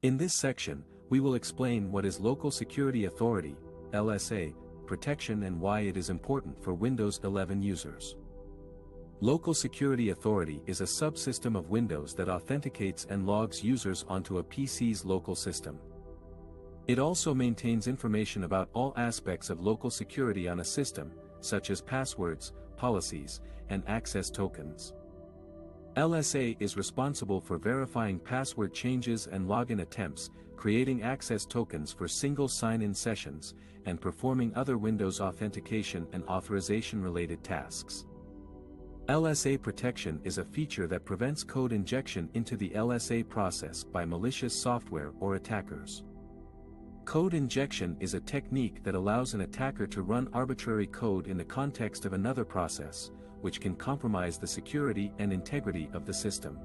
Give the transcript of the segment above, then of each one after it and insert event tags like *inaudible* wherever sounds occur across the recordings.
In this section, we will explain what is Local Security Authority (LSA) protection and why it is important for Windows 11 users. Local Security Authority is a subsystem of Windows that authenticates and logs users onto a PC's local system. It also maintains information about all aspects of local security on a system, such as passwords, policies, and access tokens. LSA is responsible for verifying password changes and login attempts, creating access tokens for single sign-in sessions, and performing other Windows authentication and authorization-related tasks. LSA protection is a feature that prevents code injection into the LSA process by malicious software or attackers. Code injection is a technique that allows an attacker to run arbitrary code in the context of another process, which can compromise the security and integrity of the system.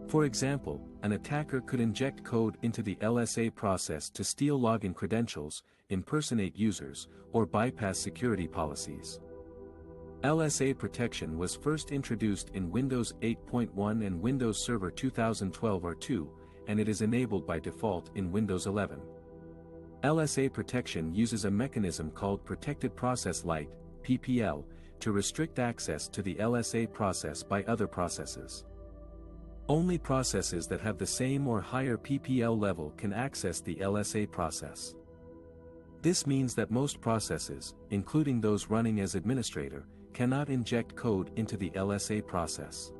For example, an attacker could inject code into the LSA process to steal login credentials, impersonate users, or bypass security policies. LSA protection was first introduced in Windows 8.1 and Windows Server 2012 R2, and it is enabled by default in Windows 11. LSA protection uses a mechanism called Protected Process Light *laughs* to restrict access to the LSA process by other processes. Only processes that have the same or higher PPL level can access the LSA process. This means that most processes, including those running as administrator, cannot inject code into the LSA process.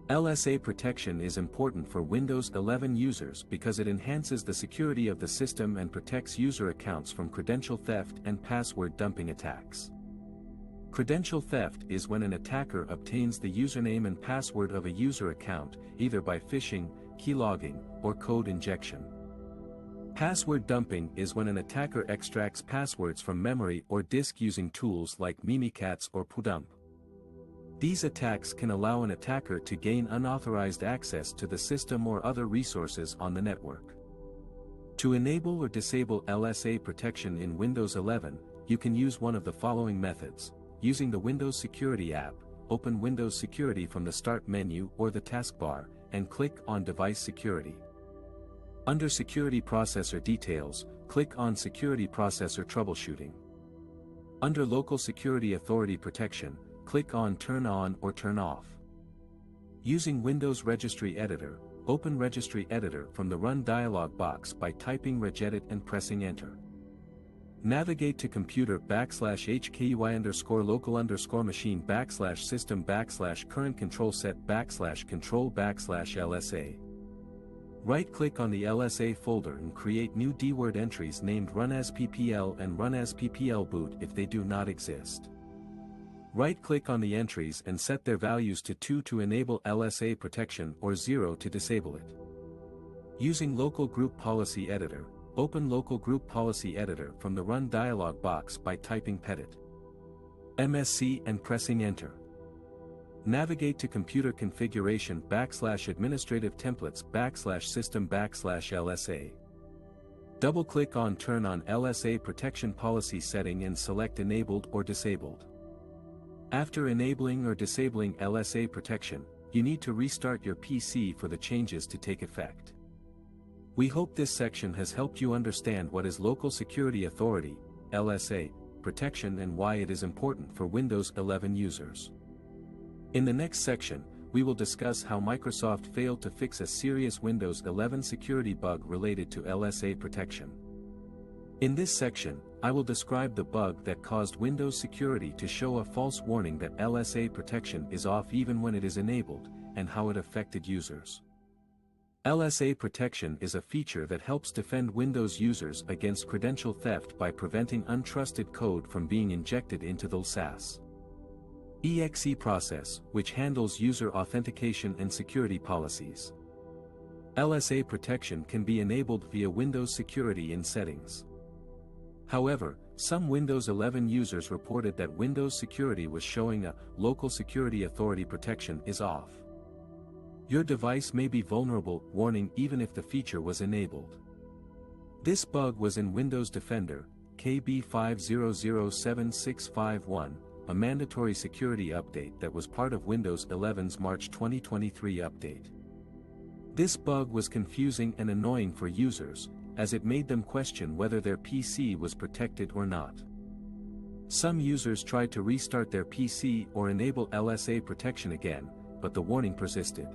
LSA protection is important for Windows 11 users because it enhances the security of the system and protects user accounts from credential theft and password dumping attacks. Credential theft is when an attacker obtains the username and password of a user account, either by phishing, keylogging, or code injection. Password dumping is when an attacker extracts passwords from memory or disk using tools like Mimikatz or Pudump. These attacks can allow an attacker to gain unauthorized access to the system or other resources on the network. To enable or disable LSA protection in Windows 11, you can use one of the following methods. Using the Windows Security app, open Windows Security from the Start menu or the taskbar, and click on Device Security. Under Security Processor Details, click on Security Processor Troubleshooting. Under Local Security Authority Protection, click on Turn On or Turn Off. Using Windows Registry Editor, open Registry Editor from the Run dialog box by typing regedit and pressing Enter. Navigate to computer /HKUI_local_machine/system/current control set /control/LSA. Right-click on the LSA folder and create new dword entries named Run as PPL and Run as PPL boot if they do not exist. Right-click on the entries and set their values to 2 to enable LSA protection or 0 to disable it. Using Local Group Policy Editor, open Local Group Policy Editor from the Run dialog box by typing Petit MSC and pressing Enter. Navigate to Computer Configuration /Administrative Templates /System/LSA. Double-click on Turn on LSA Protection Policy setting and select Enabled or Disabled. After enabling or disabling LSA protection, you need to restart your PC for the changes to take effect. We hope this section has helped you understand what is Local Security Authority (LSA) protection and why it is important for Windows 11 users. In the next section, we will discuss how Microsoft failed to fix a serious Windows 11 security bug related to LSA protection. In this section, I will describe the bug that caused Windows Security to show a false warning that LSA protection is off even when it is enabled, and how it affected users. LSA protection is a feature that helps defend Windows users against credential theft by preventing untrusted code from being injected into the LSAS exe process, which handles user authentication and security policies. LSA protection can be enabled via Windows Security in Settings. However, some Windows 11 users reported that Windows Security was showing a Local Security Authority protection is off. Your device may be vulnerable warning even if the feature was enabled. This bug was in Windows Defender, KB5007651, a mandatory security update that was part of Windows 11's March 2023 update. This bug was confusing and annoying for users, as it made them question whether their PC was protected or not. Some users tried to restart their PC or enable LSA protection again, but the warning persisted.